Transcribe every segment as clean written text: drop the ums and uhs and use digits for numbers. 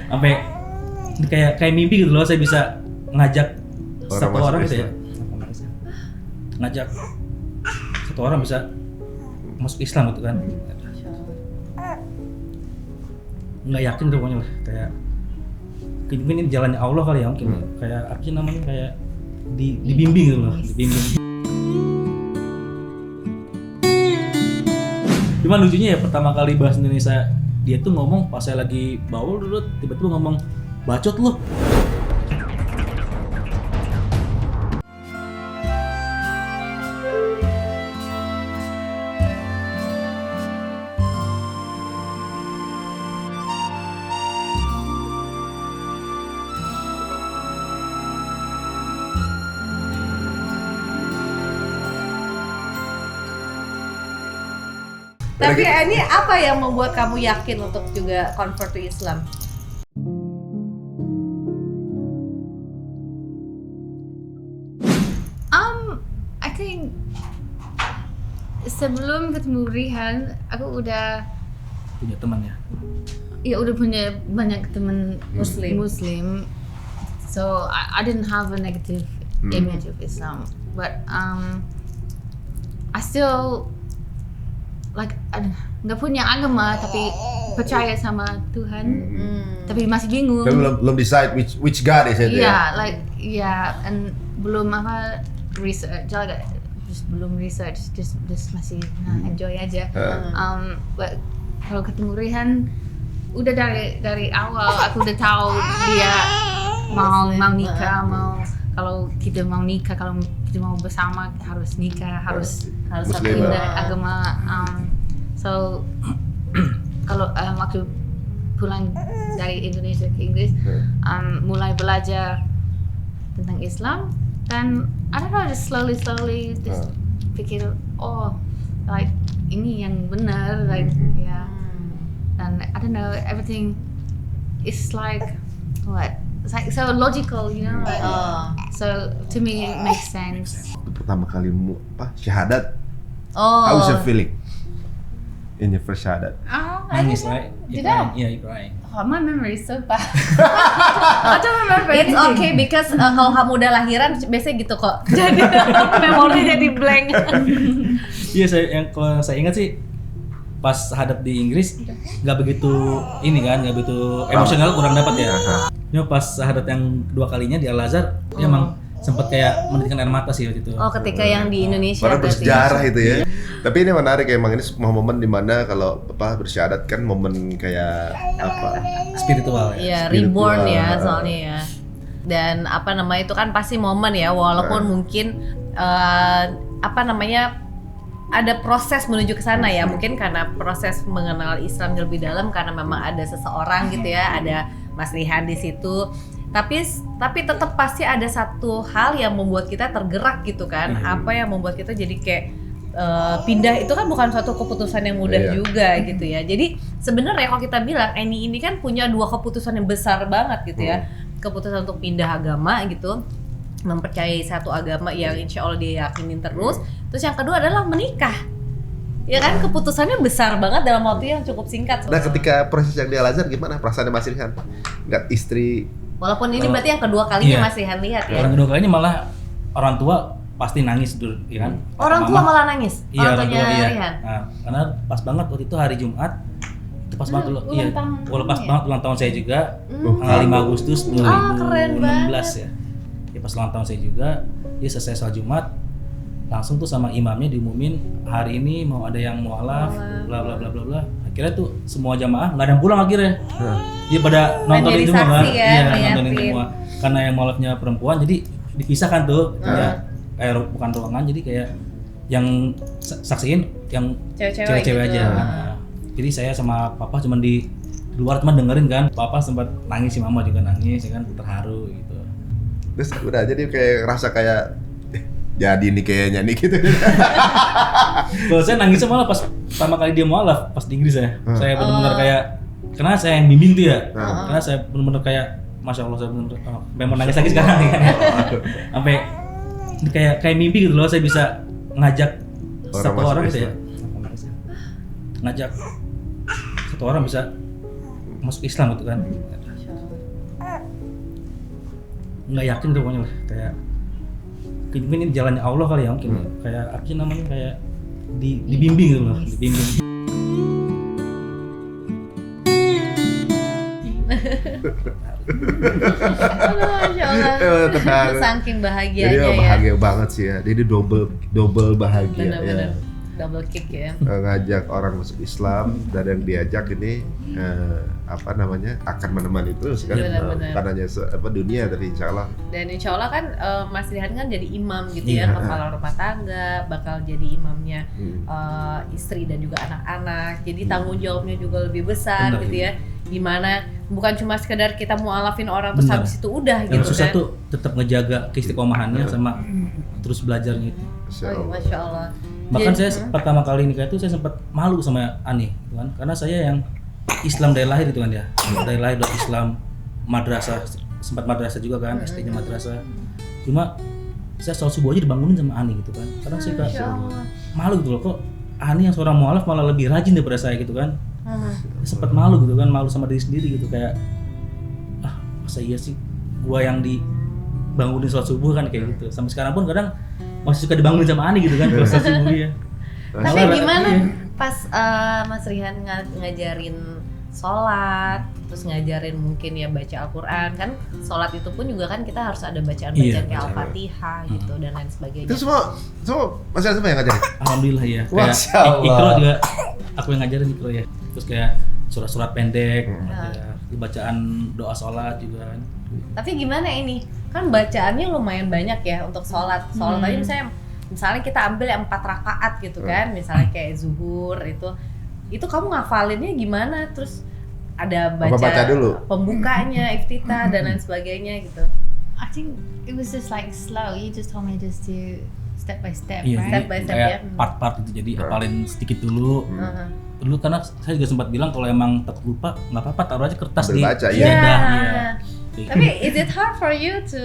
sampai kayak mimpi gitu loh, saya bisa ngajak satu orang gitu ya, ngajak satu orang bisa masuk Islam gitu kan. Nggak yakin tuh pokoknya lah, kayak mungkin ini jalannya Allah kali ya, mungkin kayak artinya namanya kayak dibimbing gitu loh, dibimbing. Cuman lucunya ya, pertama kali bahasa Indonesia dia tuh ngomong pas saya lagi baul dulu, tiba-tiba ngomong bacot lu. Tapi ini apa yang membuat kamu yakin untuk juga convert to Islam? I think sebelum ketemu Rihan, aku udah Punya teman ya. udah punya banyak teman Muslim. So I didn't have a negative image of Islam, but I still like nggak punya agama tapi percaya sama Tuhan, tapi masih bingung. Tapi belum decide which God is it ya? And belum research juga, belum research, just masih enjoy aja. But kalau ketemu Rihan, udah dari awal aku udah tahu dia mau nikah, kalau kita mau nikah, kalau kita mau bersama harus nikah, harus pindah agama. So kalau waktu pulang dari Indonesia ke Inggris, mulai belajar tentang Islam, dan I don't know, just slowly just pikir, like ini yang benar, like and I don't know, everything is like it's like so logical, you know, like, so to me it makes sense. Pertama kali syahadat, how was your feeling in your first syahadat? Nangis right? You're crying. My memory is so bad. I don't remember It's anything. okay because kalau kamu udah lahiran biasanya gitu kok. Jadi memori jadi blank. Iya, kalau saya ingat sih pas hadap di Inggris nggak begitu nggak begitu emosional, kurang dapat ya. Cuma pas hadap yang kedua kalinya di Al Azhar, emang sempat kayak menitikkan air mata sih waktu itu. Ketika yang di Indonesia. Padahal bersejarah itu ya. Tapi ini menarik, emang ini sebuah momen dimana kalau bersyahadat kan momen kayak Spiritual ya. Iya, reborn ya soalnya ya. Dan itu kan pasti momen ya, walaupun mungkin ada proses menuju ke sana ya, mungkin karena proses mengenal Islam lebih dalam karena memang ada seseorang gitu ya, ada Mas Rihan di situ. Tapi tetap pasti ada satu hal yang membuat kita tergerak gitu kan. Apa yang membuat kita jadi kayak pindah itu kan bukan suatu keputusan yang mudah juga gitu ya. Jadi sebenarnya kalau kita bilang ini kan punya dua keputusan yang besar banget gitu ya. Keputusan untuk pindah agama gitu, mempercayai satu agama yang insya Allah dia yakinin terus. Terus yang kedua adalah menikah. Ya kan, keputusannya besar banget dalam waktu yang cukup singkat. Nah, ketika proses yang di Al Azhar gimana perasaannya Mas Rihan? Nggak istri. Walaupun ini berarti yang kedua kalinya Mas Rihan lihat ya. Yang kedua kalinya malah orang tua pasti nangis dulu, ya kan? Orang tua malah nangis. Iya, orang tuanya Rihan. Nah, karena pas banget waktu itu hari Jumat, itu pas banget dulu. Iya, pas banget ulang tahun saya juga, tanggal 5 Agustus 2016 ya. Ya pas ulang tahun saya juga, dia selesai sholat Jumat, langsung tuh sama imamnya diumumin hari ini mau ada yang mualaf, bla bla bla bla bla. Akhirnya tuh semua jamaah nggak ada yang pulang akhirnya. Dia pada nontonin semua kan? Iya, nontonin semua. Karena yang mualafnya perempuan, jadi dipisahkan tuh. Kayak bukan ruangan, jadi kayak yang saksiin yang cewek-cewek aja. Nah, jadi saya sama papa cuma di luar cuma dengerin kan. Papa sempat nangis, si mama juga nangis, ya kan, terharu gitu. Terus udah jadi kayak rasa kayak jadi nih kayaknya nih gitu. Kalau saya nangisnya malah pas pertama kali dia mualaf pas di Inggris ya. Saya benar-benar kayak, karena saya yang bimbing tuh ya. Karena saya benar-benar kayak Masya Allah, saya benar-benar memang nangis lagi sekarang nih kan. Sampai kayak mimpi gitu loh, saya bisa ngajak satu orang gitu ya. Ngajak satu orang bisa masuk Islam gitu kan. nggak yakin tuh pokoknya lah, kayak mungkin ini jalannya Allah kali ya mungkin, kayak apa sih namanya, kayak dibimbing gitu loh, dibimbing. Masya Allah. Saking bahagianya Jadi ya. bahagia banget sih ya. Jadi double bahagia Bener-bener. ya. Double kick ya. Ngajak orang masuk Islam dan yang diajak ini apa namanya akan menemani terus kan, Benar-benar. bukan hanya dunia tapi insya Allah. Dan insya Allah kan Mas Rihan kan jadi imam gitu ya, Iya. kepala rumah tangga, bakal jadi imamnya istri dan juga anak-anak. Jadi tanggung jawabnya juga lebih besar. Benar, gitu ya. Dimana bukan cuma sekedar kita mualafin orang terus Benar. habis itu udah Yang gitu susah kan. tuh tetap ngejaga keistiqomahannya sama terus belajarnya itu. Insya Oh, Allah. Masya Allah. Bahkan Jadi- saya pertama kali nikah itu saya sempat malu sama Ani, gitu kan? Karena saya yang Islam dari lahir itu kan ya, dari lahir udah Islam, madrasah, sempat madrasah juga kan, SD-nya madrasah. Cuma saya sholat subuh aja dibangunin sama Ani gitu kan, karena saya Masya kayak Allah. malu gitu loh, kok Ani yang seorang mualaf malah lebih rajin daripada saya gitu kan. Sempat malu gitu kan, malu sama diri sendiri gitu, kayak masa iya sih gua yang dibangunin sholat subuh kan kayak gitu. Sampai sekarang pun kadang masih suka dibangunin sama Ani gitu kan kalau sholat subuh ya. Tapi Malah- gimana iya. pas Mas Rihan ngajarin sholat, terus ngajarin mungkin ya baca Al-Quran kan, sholat itu pun juga kan kita harus ada bacaan-bacaan Iya, kayak bacaan. Al-Fatihah gitu dan lain sebagainya. Itu semua masih semua yang ngajarin. Alhamdulillah ya. Masya Allah. Ikro juga aku yang ngajarin Ikro ya. Terus kayak surat-surat pendek, kayak bacaan doa sholat juga kan. Tapi gimana ini? Kan bacaannya lumayan banyak ya untuk sholat. Sholat tadi misalnya kita ambil yang 4 rakaat gitu kan, misalnya kayak zuhur itu kamu ngafalinnya gimana? Terus ada baca dulu? pembukanya, iftitah dan lain sebagainya gitu. I think it was just like slow. You just told me just to step by step, Iya, right? Step by step kayak ya. part-part gitu. Jadi apalin sedikit dulu. Dulu karena saya juga sempat bilang kalau emang takut lupa nggak apa-apa, taruh aja kertas Ambil di baca, iya. sejadah, Iya. iya. Tapi is it hard for you to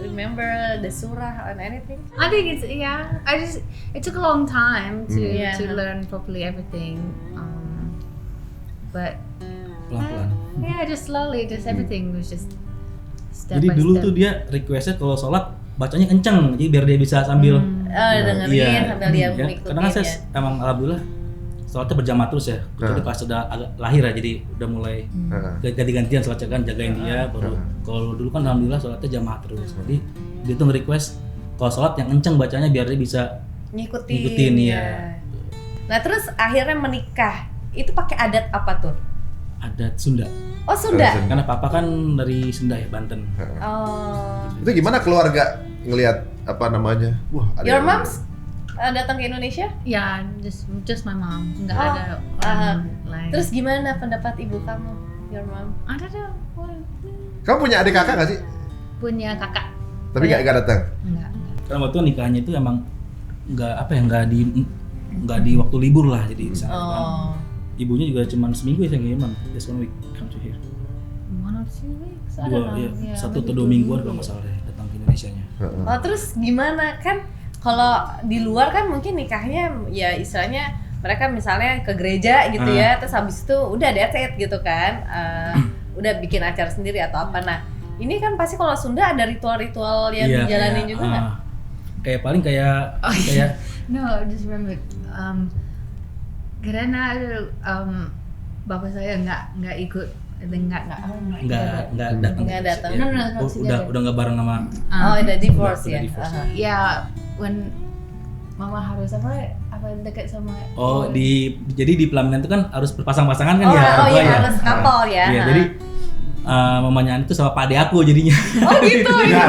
remember the surah and anything? I think it's it took a long time to Yeah. to learn properly everything. But Pelan-pelan. yeah, just slowly, just everything was just step Jadi by dulu step. tuh dia requestnya kalau sholat bacanya kenceng, jadi biar dia bisa sambil Dengerin sambil dia ya. mengikuti Karena kan saya ya. emang alhamdulillah sholatnya berjamaah terus ya. Kecuali pas sudah agak lahir ya, jadi udah mulai ganti-gantian sholatnya kan, jagain dia baru. Kalau dulu kan alhamdulillah sholatnya jamaah terus. Jadi dia tuh nge-request kalau sholat yang kenceng bacanya biar dia bisa Ngikutin ya. ya. Nah terus akhirnya menikah itu pakai adat apa tuh? adat Sunda. Oh Sunda. Karena papa kan dari Sunda ya, Banten. Oh. Itu gimana keluarga ngelihat apa namanya? Wah, ada Your yang- moms datang ke Indonesia? Yeah, just my mom. Nggak Oh, ada lain. Terus gimana pendapat ibu kamu? Your mom? I don't know. Kamu punya adik kakak nggak sih? Punya kakak. Tapi nggak datang. Enggak. Karena waktu itu nikahnya itu emang nggak di waktu libur lah, jadi di sana kan. Oh. Ibunya juga cuma seminggu ya saya ngirim, just 1 week come to here. 1 or 2 weeks. I don't know. Ya, Yeah, 1 atau maybe 2 mingguan 2 kalau nggak salah ya, datang ke Indonesianya. Oh terus gimana kan? Kalau di luar kan mungkin nikahnya ya istilahnya mereka misalnya ke gereja gitu ya, terus habis itu udah that's it gitu kan, udah bikin acara sendiri atau apa. Nah ini kan pasti kalau Sunda ada ritual-ritual yang Iya, dijalanin kayak, juga nggak? kayak paling kayak No, I just remember. Karena bapak saya nggak ikut, nggak datang. Nggak datang. Ya, No, not together. udah nggak bareng sama. Oh udah divorce Udah ya? divorce. Aha. Ya, when mama harus apa dekat sama. Oh jadi di pelaminan itu kan harus berpasang-pasangan kan Oh, ya? oh berdua iya ya? harus couple ya. Iya, Nah. jadi mamanya Ani tuh sama pak ade aku jadinya. Oh gitu iya.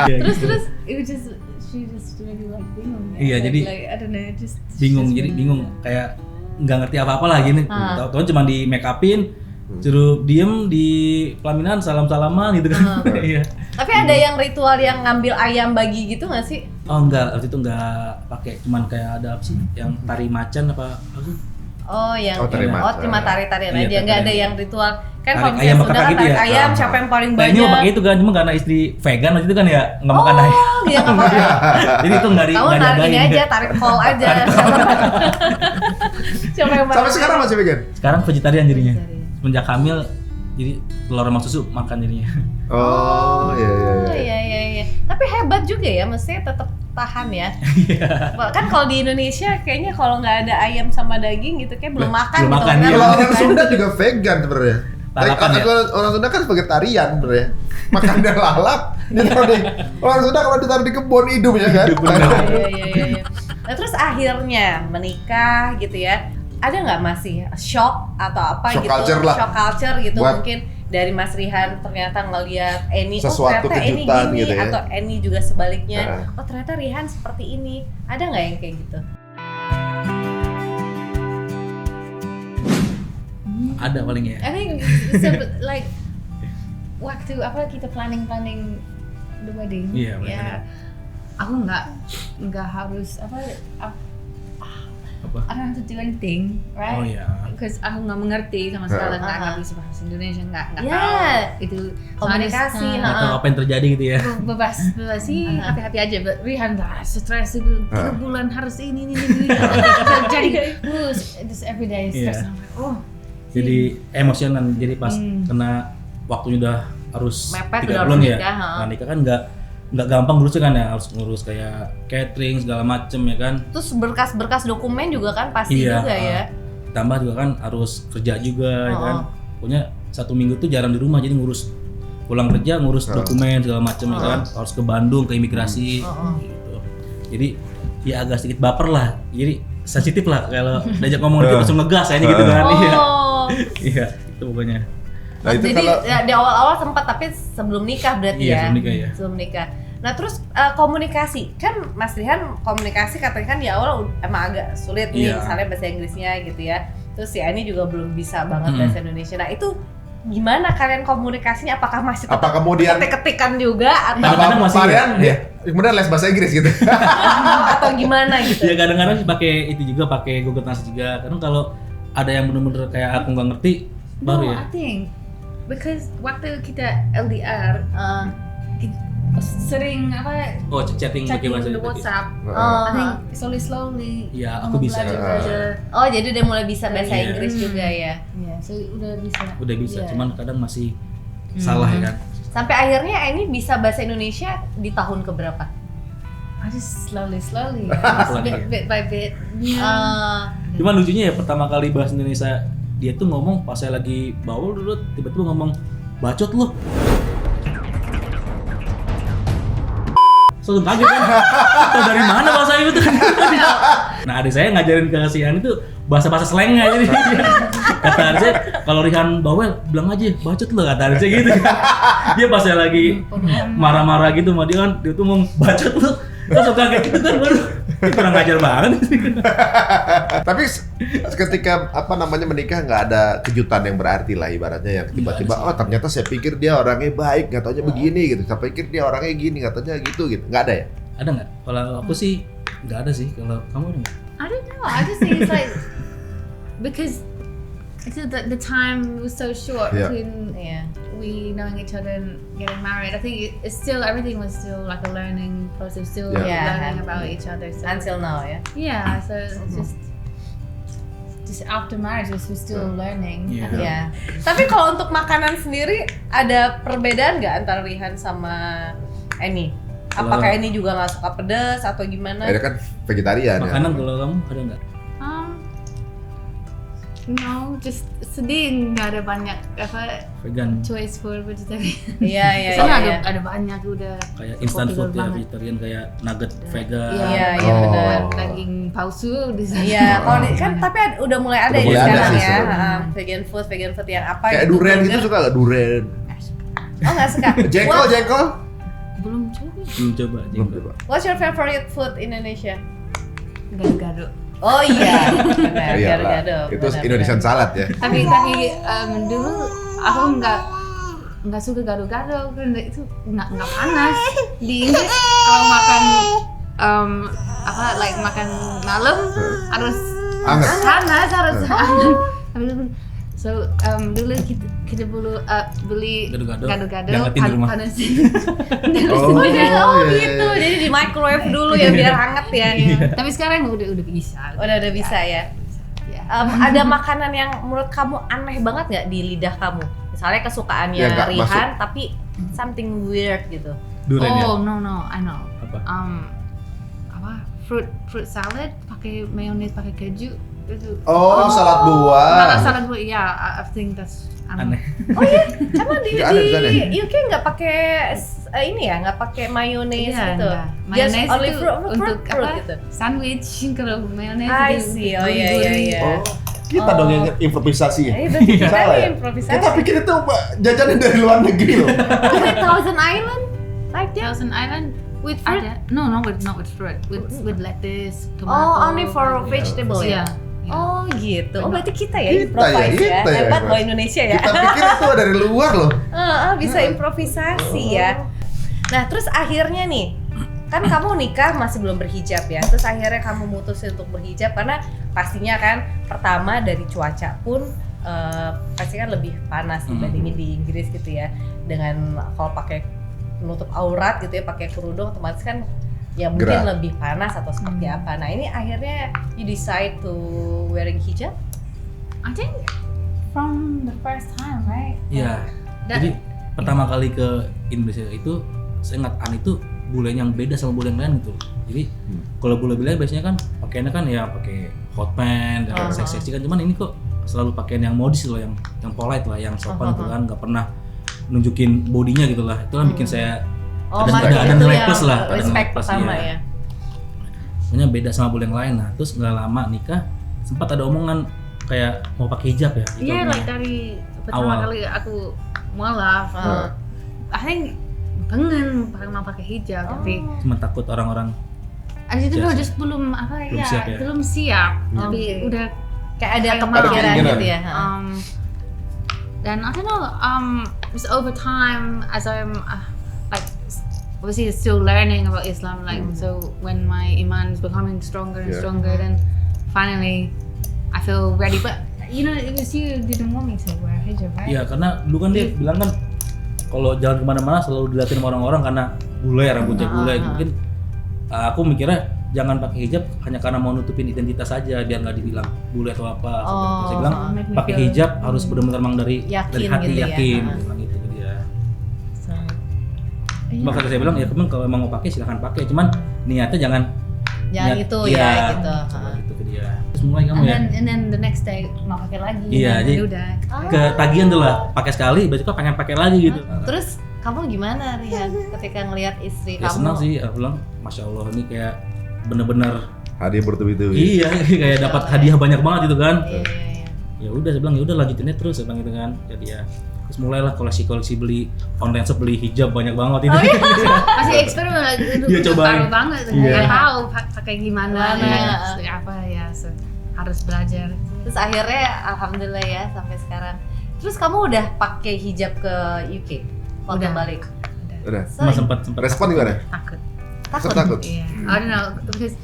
Iya, Terus gitu. it was just she just really like bingung. Iya, jadi like, I don't know, just bingung, jadi bingung kayak nggak ngerti apa-apa lah gini. Tahu-tahu cuma di make upin, suruh diem di pelaminan salam-salaman gitu kan. Iya. Tapi ada yang ritual yang ngambil ayam bagi gitu nggak sih? Oh enggak, waktu itu enggak pakai, cuman kayak ada apa sih yang tari macan apa sih? Oh yang terima tarian Iya, aja, nggak ada tarian. yang ritual kan. Tarik Kalau ayam misalnya bakar Sunda kan gitu tarik ya? ayam siapa yang paling Nah ini mau pakai banyak. itu kan, cuma karena istri vegan waktu itu kan ya nggak makan ayam. Oh iya nggak apa-apa. Jadi itu nggak Kamu tarik ini diadain. aja, tarik kol aja. Siapa yang Sampai sekarang masih vegan. Sekarang vegetarian jadinya. Vegetarian. Semenjak hamil Jadi telur sama susu makan jadinya. Oh, iya. Iya. Tapi hebat juga ya, mestinya tetap tahan ya. Kan kalau di Indonesia kayaknya kalau nggak ada ayam sama daging gitu kayak belum makan belum gitu. makan, kan. iya. Kalau orang Sunda juga vegan sebenarnya. Lalapan ya? Orang Sunda kan vegetarian sebenarnya. Makan dan lalap. Orang Sunda kalau ditaruh di kebun hidupnya kan. Iya. Nah terus akhirnya menikah gitu ya. Ada nggak masih shock atau apa Shock gitu? culture lah. Shock culture gitu Buat mungkin dari Mas Rihan ternyata ngelihat Eni, sesuatu ternyata Eni kejutan gini gitu ya. atau Eni juga sebaliknya. Oh ternyata Rihan seperti ini. Ada nggak yang kayak gitu? Ada paling ya. I think like waktu apa kita planning the wedding. Iya, Ya, aku nggak harus apa I don't have to do anything, right? Oh iya. Because aku nggak mengerti sama sekali, nggak bisa bahasa Indonesia, nggak Ya. tahu itu Komunikasi, soalnya, Nggak tahu apa yang terjadi gitu ya. bebas sih, happy happy aja. But Rihan stres itu 3 bulan harus ini. Jadi just every day stress. Iya. Oh, Jadi emosional. Jadi pas kena waktunya udah harus Mepet, 3 udah bulan harus ya. nikah, Nah nikah kan nggak gampang ngurusnya kan ya, harus ngurus kayak catering segala macem ya kan. Terus berkas-berkas dokumen juga kan pasti juga ya. Tambah juga kan harus kerja juga ya kan. Pokoknya 1 minggu tuh jarang di rumah, jadi ngurus pulang kerja ngurus dokumen segala macem ya kan. Harus ke Bandung ke imigrasi gitu. Jadi ya agak sedikit baper lah. Jadi sensitif lah kalau diajak ngomong dikit langsung ngegas aja gitu kan. Iya, itu pokoknya. Nah, itu jadi kalau ya, di awal-awal sempat tapi sebelum nikah berarti Iya, ya. sebelum nikah ya. Sebelum nikah. Nah terus komunikasi kan Mas Rihan komunikasi katanya kan di awal emang agak sulit nih, Iya. misalnya bahasa Inggrisnya gitu ya. Terus si Ani juga belum bisa banget bahasa Indonesia. Nah itu gimana kalian komunikasinya? Apakah masih tetap apa kemudian ketik-ketikan juga atau Kadang-kadang masih varian ya. kemudian les bahasa Inggris gitu. atau gimana gitu? Ya kadang-kadang sih pakai itu juga, pakai Google Translate juga. Karena kalau ada yang bener-bener kayak aku nggak ngerti baru ya. I think because waktu kita LDR sering apa Oh chatting pakai chatting bahasa di Inggris. WhatsApp. Oh, I think slowly. Iya, aku bisa. belajar. oh jadi udah mulai bisa bahasa Iya. Inggris juga ya. Iya, so udah bisa. Udah bisa, Iya. cuman kadang masih salah ya kan. Sampai akhirnya Ani bisa bahasa Indonesia di tahun keberapa? I just slowly, Pelan-pelan. bit by bit. Cuman lucunya ya pertama kali bahasa Indonesia dia tuh ngomong pas saya lagi baul dulu tiba-tiba ngomong bacot lu. Langsung kaget kan. Tahu dari mana bahasa itu? Nah, adik saya ngajarin ke si Ani tuh bahasa-bahasa slangnya jadi. Kata adik saya kalau Rihan bawel bilang aja bacot lu, kata adik saya gitu. Dia pas saya lagi marah-marah gitu sama dia kan, dia tuh ngomong bacot lu. Terus kaget gitu kan baru. Kurang ngajar banget. Tapi ketika menikah nggak ada kejutan yang berarti lah ibaratnya yang tiba-tiba oh ternyata saya pikir dia orangnya baik nggak taunya begini gitu, saya pikir dia orangnya gini nggak taunya gitu nggak ada ya? Ada nggak? Kalau aku sih nggak ada sih. Kalau kamu ada nggak? I don't know. I just think it's like because the time was so short Yeah. between we knowing each other and getting married. I think it's still everything was still like a learning process, still Yeah. learning about each other. So Until now ya. yeah, so it's just after marriage we're still learning. Iya. Ya. Tapi kalau untuk makanan sendiri ada perbedaan nggak antara Rihan sama Eni? Apakah Eni juga nggak suka pedas atau gimana? Dia kan vegetarian ya. Makanan kalau kamu ada nggak? No, just sedih nggak ada banyak apa Vegan. choice for vegetarian. Iya. Sana ada banyak udah. Kayak instant food ya, banget. vegetarian kayak nugget vegan. Iya, Oh. benar. Daging palsu di sana. Iya, kalau kan tapi udah mulai ada Udah ya mulai ada sekarang sih ya. sekarang. Vegan food yang apa Kayak gitu, durian gitu burger. suka nggak durian? Oh nggak suka. Jengkol. Belum coba. Belum coba. Belum Jengkol. coba. What's your favorite food Indonesia? Gado-gado. Oh iya, benar. Iyalah, Gado-gado. itu Benar, Indonesian salad ya. Tapi dulu aku nggak suka gado-gado karena itu nggak panas. Di Inggris kalau makan makan malam harus Hangat. panas harus hangat. So dulu kita beli Gado-gado. gado-gado Diangetin di rumah. panasin. Oh iya, gitu, iya. jadi di microwave dulu ya biar hangat ya. Tapi sekarang udah bisa. Udah bisa ya. Ya. Ada makanan yang menurut kamu aneh banget nggak di lidah kamu? misalnya kesukaannya Ya, nggak Rihan tapi something weird gitu. Durian ya? Oh no, I know. Apa? Apa fruit salad pakai mayones pakai keju itu. Oh, salad buah. Salad buah, ya, I think that's Aneh. Oh iya, emang di Nggak ada di sana ya? UK nggak pakai ini ya, nggak pakai mayones Iya, gitu. enggak. Just Mayonnaise only itu fruit untuk fruit apa? gitu. Sandwich kalau mayones I itu see, oh iya gurih-gurih. iya. Oh, kita dong yang improvisasi ya. Itu kita Salah ya? improvisasi. Kita pikir itu jajanan dari luar negeri loh. Is it Thousand Island? Like that? Thousand Island with Fruit? ada not with fruit with lettuce, tomato. Oh, only for vegetable ya? Yeah. Oh gitu. Oh berarti kita ya Kita ya, improvise ya. kita ya, Hebat Mas. loh Indonesia ya. Kita pikir itu dari luar loh. Bisa improvisasi ya. Nah terus akhirnya nih, kan kamu nikah masih belum berhijab ya. Terus akhirnya kamu mutusin untuk berhijab karena pastinya kan pertama dari cuaca pun pasti kan lebih panas dibandingin di Inggris gitu ya. Dengan kalau pakai menutup aurat gitu ya, pakai kerudung otomatis kan ya mungkin Gerah. lebih panas atau seperti apa. Nah ini akhirnya you decide to wearing hijab? I think from the first time, right? Iya. Dan- Jadi pertama kali ke Indonesia itu saya ingat An itu bule yang beda sama bule yang lain gitu. Jadi kalau bule-bule biasanya kan pakaiannya kan ya pakai hot pants dan seksi kan, cuman ini kok selalu pakaian yang modis loh, yang polite lah, yang sopan gitu kan, nggak pernah nunjukin bodinya gitu lah. Itu kan bikin saya ada itu nilai yang plus lah, ada respect nilai plus, pertama iya. ya. Makanya beda sama bule yang lain. Nah terus nggak lama nikah sempat ada omongan kayak mau pakai hijab ya. Itu Iya, omongannya. like dari pertama Awal. kali aku mualaf, I think pengen mau pakai hijab tapi Cuma takut orang-orang I didn't know, Biasa. just belum apa Belum ya, siap ya? belum siap. Tapi Oke. udah Kayak ada Ada kepikiran keinginan. gitu ya. dan I don't know, just over time as I'm like obviously still learning about Islam, like so when my iman is becoming stronger and Yeah. stronger, then finally I feel ready. But you know, it was you didn't want me to wear hijab, right? Iya, karena dulu kan dia bilang kan kalau jalan kemana-mana selalu dilihatin sama orang-orang karena bule, rambutnya bule. Mungkin aku mikirnya jangan pakai hijab hanya karena mau nutupin identitas saja biar nggak dibilang bule atau apa. Terus saya bilang make me pakai feel- hijab harus benar-benar memang dari Yakin hati, gitu ya. yakin. Dia bilang gitu ke dia. Cuma kata saya bilang ya teman kalau emang mau pakai silahkan pakai, cuman niatnya jangan Jangan niat- itu iya, ya gitu. coba gitu ke dia. Terus mulai kamu ya And then the next day mau pakai lagi. Iya, dan jadi- udah. ketagihan tuh lah, pakai sekali besok pengen pakai lagi gitu. Terus kamu gimana Rihan ketika ngelihat istri Ya kamu? senang sih, aku bilang masya Allah ini kayak bener-bener Hadiah bertubi-tubi. iya kayak dapat hadiah banyak banget gitu kan. Iya, iya. Ya udah saya bilang ya udah lanjutinnya terus saya bilang gitu kan. Jadi ya terus mulailah koleksi beli online shop, beli hijab banyak banget itu. Masih eksperimen lagi, itu Iya, cobain. baru banget, Iya. nggak tahu pakai gimana, Gimana. ya, apa ya, so, harus belajar. Terus akhirnya alhamdulillah ya sampai sekarang. Terus kamu udah pakai hijab ke UK waktu Udah. balik? Udah. Cuma sempat Respon gimana? Takut. Takut. Iya, I don't know, because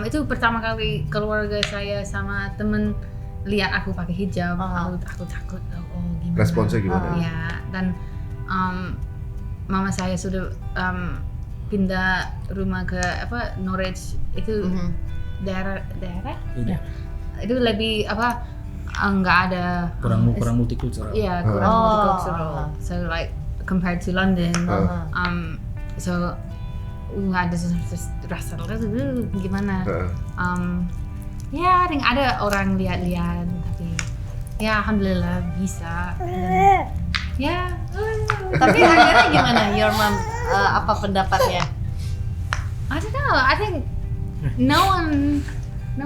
itu pertama kali keluarga saya sama temen lihat aku pakai hijab, aku takut, oh gimana? Responsnya gimana? Ya, dan mama saya sudah pindah rumah ke apa Norwich, itu daerah Iya. itu lebih apa, nggak ada kurang multikultural. iya, kurang multicultural, so like compared to London, so ada rasa gimana, ya I think ada orang lihat-lihat, tapi ya alhamdulillah bisa. Dan, ya Tapi akhirnya gimana your mom apa pendapatnya? I don't know, I think no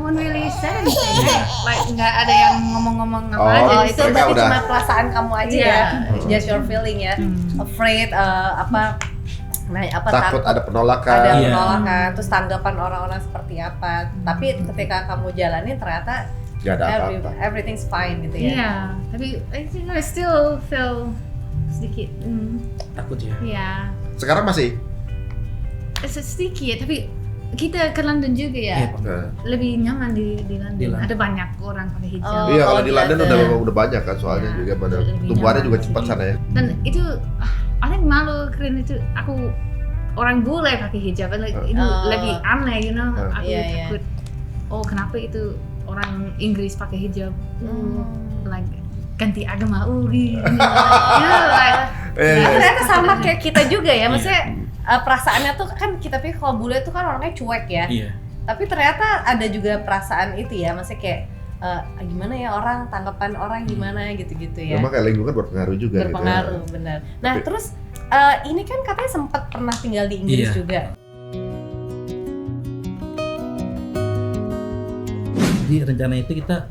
one really said anything, like nggak ada yang ngomong-ngomong apa Oh, aja. Oh, Jadi itu mereka berarti udah- cuma perasaan kamu aja Iya. ya, just your feeling ya, afraid apa, nah apa Takut ada penolakan. ada Iya. penolakan, terus tanggapan orang-orang seperti apa. Tapi ketika kamu jalanin ternyata Gak ada apa-apa. everything's fine gitu ya. Iya, tapi I think I still feel sedikit, Takut ya. ya, Sekarang masih? sedikit, tapi kita ke London juga ya. Iya, Pak. Nah. Lebih nyaman di London. Di London. Ada banyak orang pakai hijab. Oh, Iya, kalau kalau di di London London. udah banyak kan soalnya Iya, juga pada lebih tumbuhannya nyaman. juga cepat sana ya. Dan itu, I think malu keren itu. Aku orang bule pakai hijab, like, itu lebih aneh, you know. Aku Iya, iya. takut. Oh, kenapa itu orang Inggris pakai hijab? Like ganti agama uri like Ternyata sama kayak kita juga ya, maksudnya perasaannya tuh kan kita pikir kalau bule tuh kan orangnya cuek ya. Iya. Tapi ternyata ada juga perasaan itu ya, maksudnya kayak gimana ya orang, tanggapan orang gimana gitu-gitu ya. Memang kayak lingkungan berpengaruh juga Berpengaruh, gitu. benar. Nah, terus ini kan katanya sempat pernah tinggal di Inggris juga. Jadi rencana itu kita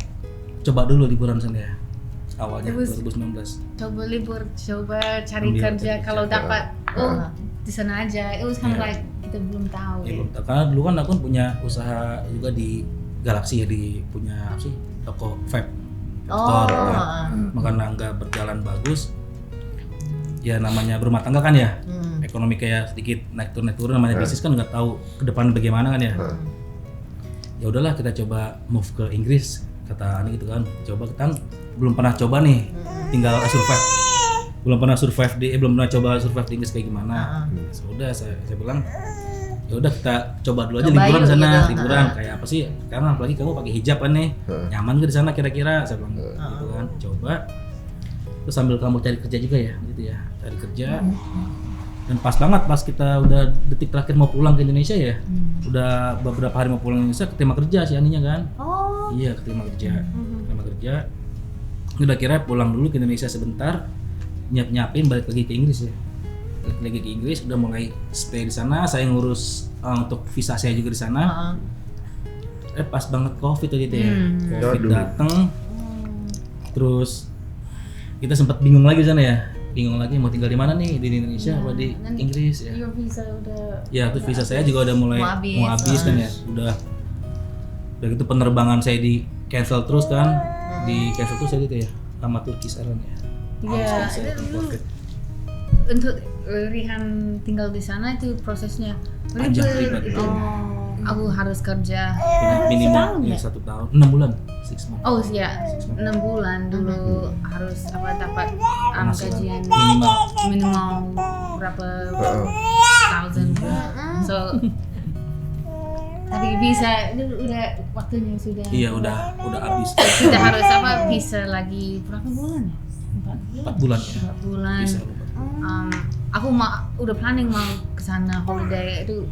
coba dulu liburan sana ya. Awalnya 2019. coba libur, coba cari Ambil kerja kerja. kalau dapat di sana aja. It was kind of Yeah. like kita belum tahu. Ya, belum tahu. Karena dulu kan aku punya usaha juga di Galaxy ya, punya apa sih, toko vape store. Karena nggak berjalan bagus, ya namanya berumah tangga kan ya, ekonomi kayak sedikit naik turun namanya bisnis kan nggak tahu ke depan bagaimana kan ya. Ya udahlah kita coba move ke Inggris, kata Ani gitu kan. Coba kita kan belum pernah coba nih, tinggal survive. Belum pernah coba survive di Inggris kayak gimana. Sudah saya bilang ya udah kita coba dulu aja Coba liburan yuk, sana, gitu. liburan kayak apa sih? Karena apalagi kamu pakai hijab kan nih, nyaman gak di sana kira-kira? Saya bilang gitu kan. Coba. Terus sambil kamu cari kerja juga ya, gitu ya, cari kerja. Dan pas banget pas kita udah detik terakhir mau pulang ke Indonesia ya, udah beberapa hari mau pulang ke Indonesia, keterima kerja si Aninya kan. Iya, keterima kerja. Udah kira pulang dulu ke Indonesia sebentar, nyiapin balik lagi ke Inggris ya. Balik lagi ke Inggris, udah mulai stay di sana. Saya ngurus untuk visa saya juga di sana. Pas banget COVID tuh gitu ya. COVID datang. Terus kita sempat bingung lagi di sana ya. Bingung lagi mau tinggal di mana nih, di Indonesia apa di Inggris ya. Your visa udah Ya, terus visa saya juga udah mulai mau habis kan ya. Udah gitu penerbangan saya di cancel terus kan. Di cancel terus ya gitu ya. Sama Turkish Airlines ya. Iya, untuk Rihan tinggal di sana itu prosesnya Panjang, ribet. ribet. Aku harus kerja. Minimum ya 1 tahun, 6 bulan, 6 months. Oh ya, 6 bulan dulu harus dapat gajian minimal berapa thousand. So tapi bisa itu udah waktunya sudah. Iya udah habis. Kita harus visa lagi berapa bulan? 4 bulan ya. 4 bulan. Bisa. Aku udah planning mau ke sana holiday itu.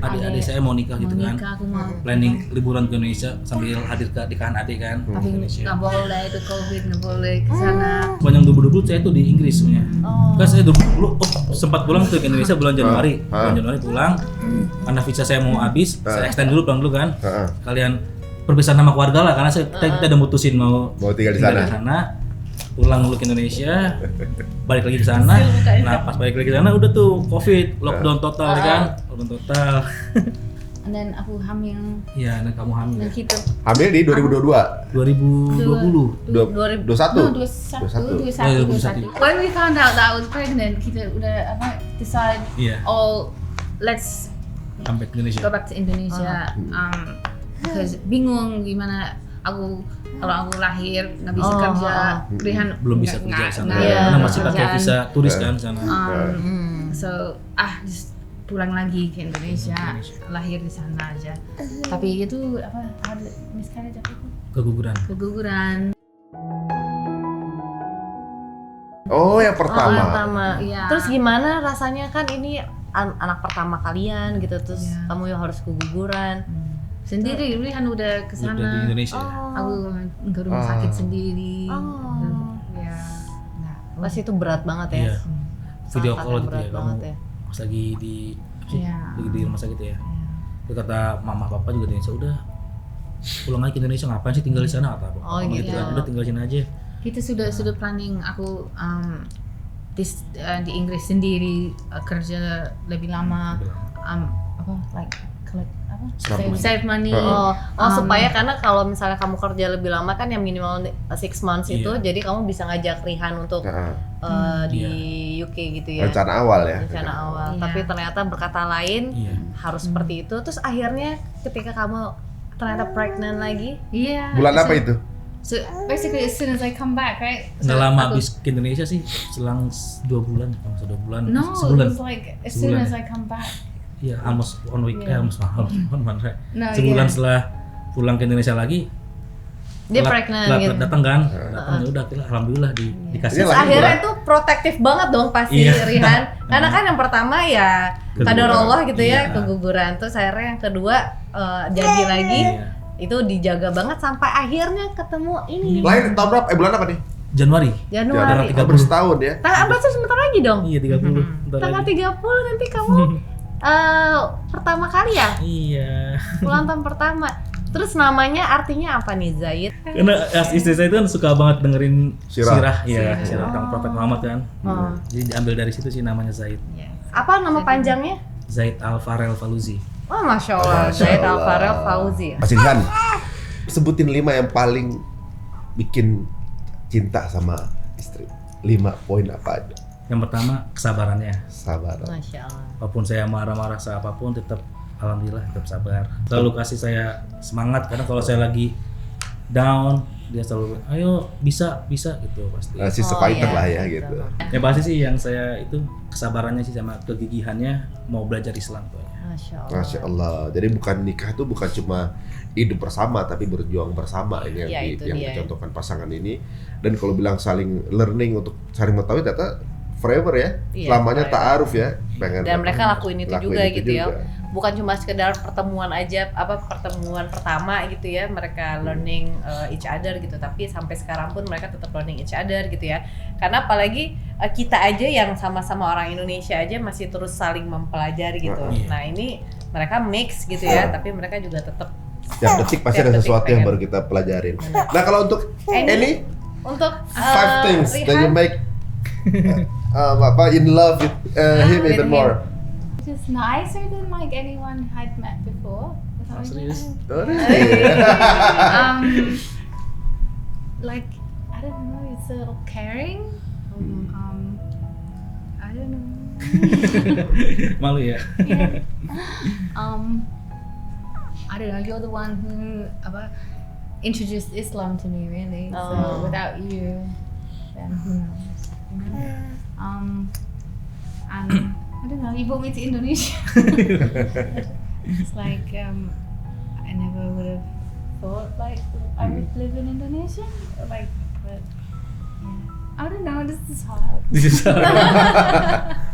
Adik-adik saya mau nikah gitu kan. Aku mau. Planning liburan ke Indonesia sambil hadir ke nikahan adik kan. Tapi Indonesia. nggak boleh itu COVID, nggak boleh ke sana. Sepanjang 2020 saya tuh di Inggris sebenarnya. Kan saya 2020 sempat pulang tuh ke Indonesia bulan Januari. Bulan Januari pulang. Karena visa saya mau habis, saya extend dulu pulang dulu kan. Kalian perpisahan sama keluarga lah karena kita udah mutusin mau tinggal di sana. Pulang dulu ke Indonesia, balik lagi ke sana. Nah, pas balik lagi ke sana udah tuh COVID, lockdown total kan. Lockdown total. Dan aku hamil. Iya, dan kamu hamil. Dan kita Hamil di 2022. 2020. 21. When we found out that I was pregnant, kita udah decide. Iya. Oh, let's Sampai ke Indonesia. go back to Indonesia. Because bingung gimana kalau aku lahir nggak bisa kerja, Rihan Belum bisa kerja di sana. nggak Karena masih pakai kerjaan. visa turis kan sana. So just pulang lagi ke Indonesia, lahir di sana aja. Tapi itu ada miscarriage apa itu? Keguguran. Oh, yang pertama. Iya. Terus gimana rasanya kan ini anak pertama kalian gitu, terus kamu yang harus keguguran. Sendiri, Rihan udah ke Udah di sana. Indonesia. Aku ke rumah sakit sendiri. Ya. Pas itu berat banget ya. Iya. Video Sangat call gitu berat ya, kamu banget ya. pas lagi di Iya. lagi di rumah sakit ya. Terus kata mama papa juga di Indonesia, udah pulang lagi ke Indonesia, ngapain sih tinggal di sana, kata papa. Oh, gitu. Kan, udah tinggal di sini aja. Kita sudah planning aku di Inggris sendiri kerja lebih lama. Save money. Supaya karena kalau misalnya kamu kerja lebih lama kan yang minimal 6 months itu, jadi kamu bisa ngajak Rihan untuk di UK gitu ya. Rencana awal ya. Rencana awal. Iya. Tapi ternyata berkata lain harus seperti itu. Terus akhirnya ketika kamu ternyata pregnant lagi. Iya. Bulan apa itu? So basically as soon as I come back, right? Nggak lama habis ke Indonesia sih, selang 2 bulan, kalau 2 bulan, No, sebulan. it was like as soon Sebulan as ya? I come back. Iya, almost 1 week, almost 1 month, right? No, Sebulan yeah. setelah pulang ke Indonesia lagi, Dia pregnant gitu. Datang kan, datang ya udah alhamdulillah dikasih. Ini Akhirnya itu protektif banget dong pasti Rihan. Karena kan yang pertama ya qadarullah gitu ya, keguguran. Terus akhirnya yang kedua jadi lagi itu dijaga banget sampai akhirnya ketemu ini. Lahir tahun berapa? Bulan apa nih? Januari. Januari. Hampir setahun ya. Berarti sebentar lagi dong. Iya 30. Tanggal 30 nanti kamu pertama kali ya? Iya. Ulang tahun pertama. Terus namanya artinya apa nih, Zaid? Karena istri saya itu kan suka banget dengerin Sirah. sirah tentang Prophet Muhammad kan. Jadi diambil dari situ sih namanya Zaid. Apa nama panjangnya? Zaid Al-Farel Faluzi. Oh, Masya Allah, Zaid Al-Farel Fauzi. Mas Ilhan, sebutin 5 yang paling bikin cinta sama istri. 5 poin apa aja? Yang pertama kesabarannya. Sabar. Masya Allah. Apapun saya marah-marah apapun tetap alhamdulillah tetap sabar. Selalu kasih saya semangat karena kalau saya lagi down dia selalu ayo bisa gitu pasti. Si fighter lah ya gitu. Ya pasti sih yang saya itu kesabarannya sih sama kegigihannya mau belajar Islam tuh. Masya Allah. Masya Allah. Jadi bukan nikah itu bukan cuma hidup bersama tapi berjuang bersama ini yang dicontohkan pasangan ini. Dan kalau bilang saling learning untuk saling mengetahui ternyata forever ya. Selamanya ta'aruf ya. Dan mereka lakuin itu juga gitu ya. Bukan cuma sekedar pertemuan aja, pertemuan pertama gitu ya, mereka learning each other gitu, tapi sampai sekarang pun mereka tetap learning each other gitu ya. Karena apalagi kita aja yang sama-sama orang Indonesia aja masih terus saling mempelajari gitu. Nah ini mereka mix gitu ya, tapi mereka juga tetap setiap detik pasti ada sesuatu yang baru kita pelajarin. Nah kalau untuk ini untuk 5 things that you make in love with him even more. Just nicer than like anyone I'd met before. Serius? Like I don't know, it's a little caring. I don't know. Malu ya? Yeah. I don't know. You're the one who introduced Islam to me, really. So without you, then who knows? And I don't know. You brought me to Indonesia. It's like I never would have thought like I would live in Indonesia. But I don't know. This is hard.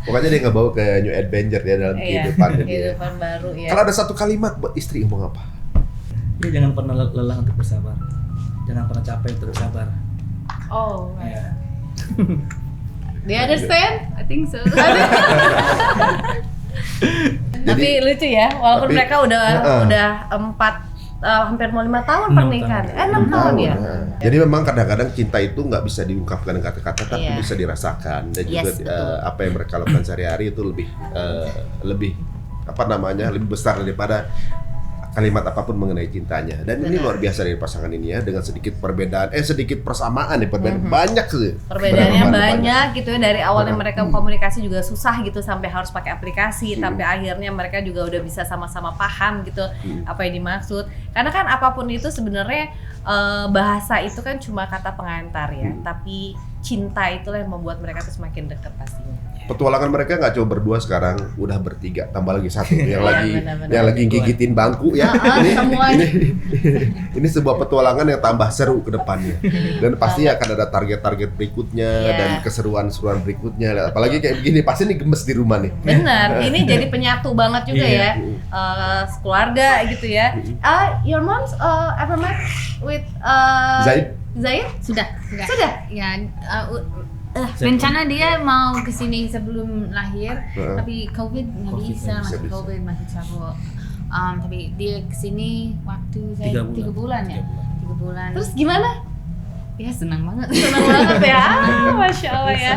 Pokoknya dia ngebawa ke new adventure ya dalam kehidupan dia. Kehidupan baru ya. Kalau ada satu kalimat buat istri ngomong apa? Ya jangan pernah lelah untuk bersabar. Jangan pernah capek untuk bersabar. Oh, right. Ya. Do you understand? I think so. Tapi lucu ya, walaupun mereka udah hampir mau 5 tahun pernikahan. 6 tahun ya. Jadi memang kadang-kadang cinta itu nggak bisa diungkapkan dengan kata-kata, tapi bisa dirasakan dan juga apa yang mereka lakukan sehari-hari itu lebih lebih besar daripada kalimat apapun mengenai cintanya. Dan ini luar biasa dari pasangan ini ya, dengan sedikit perbedaan, sedikit persamaan nih, perbedaan banyak sih. Perbedaannya banyak gitu ya, dari awalnya mereka komunikasi juga susah gitu sampai harus pakai aplikasi, tapi akhirnya mereka juga udah bisa sama-sama paham gitu apa yang dimaksud. Karena kan apapun itu sebenarnya bahasa itu kan cuma kata pengantar ya, tapi cinta itulah yang membuat mereka tuh semakin dekat pastinya. Petualangan mereka nggak cuma berdua sekarang, udah bertiga, tambah lagi satu yang lagi gigitin bangku ya. Ini sebuah petualangan yang tambah seru ke depannya. Dan pasti akan ada target-target berikutnya dan keseruan-seruan berikutnya. Apalagi kayak begini, pasti nih gemes di rumah nih. Benar, ini jadi penyatu banget juga ya, keluarga gitu ya. Your mom's ever met with Zaid? Sudah. Ya, rencana dia mau kesini sebelum lahir, tapi COVID nggak bisa, masih COVID, masih cabut. Tapi dia kesini waktu saya 3 bulan ya, 3 bulan. Terus gimana? Ya senang banget. Senang banget ya, Masya Allah ya.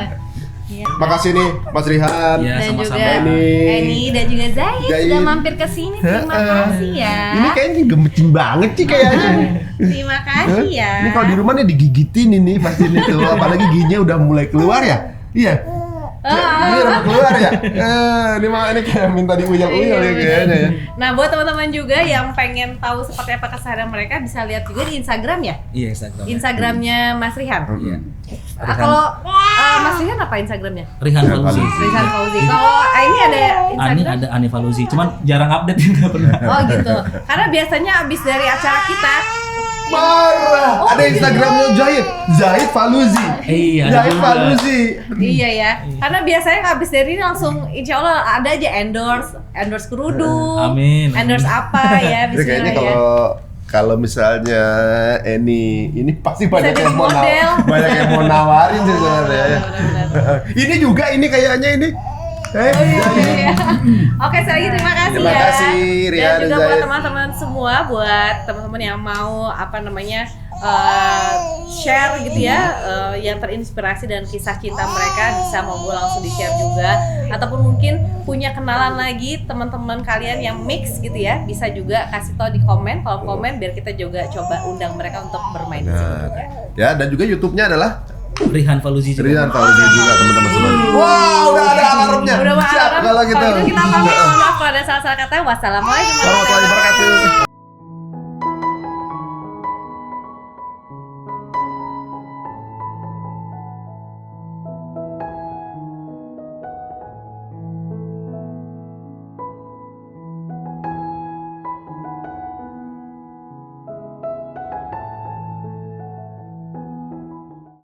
Ya. Makasih nih Mas Rihan Dan sama-sama. juga Eni dan juga Zaid sudah mampir ke sini. Terima kasih ya. Ini kayaknya gemetin banget sih kayaknya. Terima kasih ya. Ini kalau di rumah nih digigitin ini pasti ini tuh, apalagi giginya udah mulai keluar ya. Iya. Ini udah keluar ya. Ini kayak minta diuyel-uyel ya kayaknya ya. Nah, buat teman-teman juga yang pengen tahu seperti apa keseharian mereka bisa lihat juga di Instagram ya. Iya, Instagram. Instagramnya Mas Rihan. Iya. Kalau Mas Rihan apa Instagramnya? Rihan Faluzi. Rihan Fauzi. Kalau ini ada Instagram? Ani ada Ani Faluzi, cuman jarang update, nggak pernah. Oh gitu. Karena biasanya abis dari acara kita Marah. Ada Instagramnya Zahid Faluzi. Iya, ada Zahid juga. Faluzi. Iya ya, karena biasanya habis dari ini langsung insya Allah ada aja endorse kerudung, Amin. endorse apa ya, Jadi bismillah kayaknya ya. kalau misalnya ini pasti banyak jadi yang mau model. banyak yang mau nawarin sih sebenarnya. Benar-benar. Ini juga ini kayaknya ini. Iya. Oke, sekali lagi terima kasih Terima ya. kasih, Rian Dan juga dan buat Zahid. teman-teman semua, buat teman-teman yang mau share gitu ya, yang terinspirasi dan kisah cinta mereka bisa mau langsung di-share juga, ataupun mungkin punya kenalan lagi teman-teman kalian yang mix gitu ya, bisa juga kasih tahu di kolom komen biar kita juga coba undang mereka untuk bermain di sini juga. Ya, dan juga YouTube-nya adalah Rihan Faluzi juga. Rian Faluzi juga teman-teman semua. Wow, udah ada alarmnya. Udah Siap kalau gitu. kita pamit, mohon maaf kalau ada salah-salah kata. Wassalamualaikum Warahmatullahi wabarakatuh.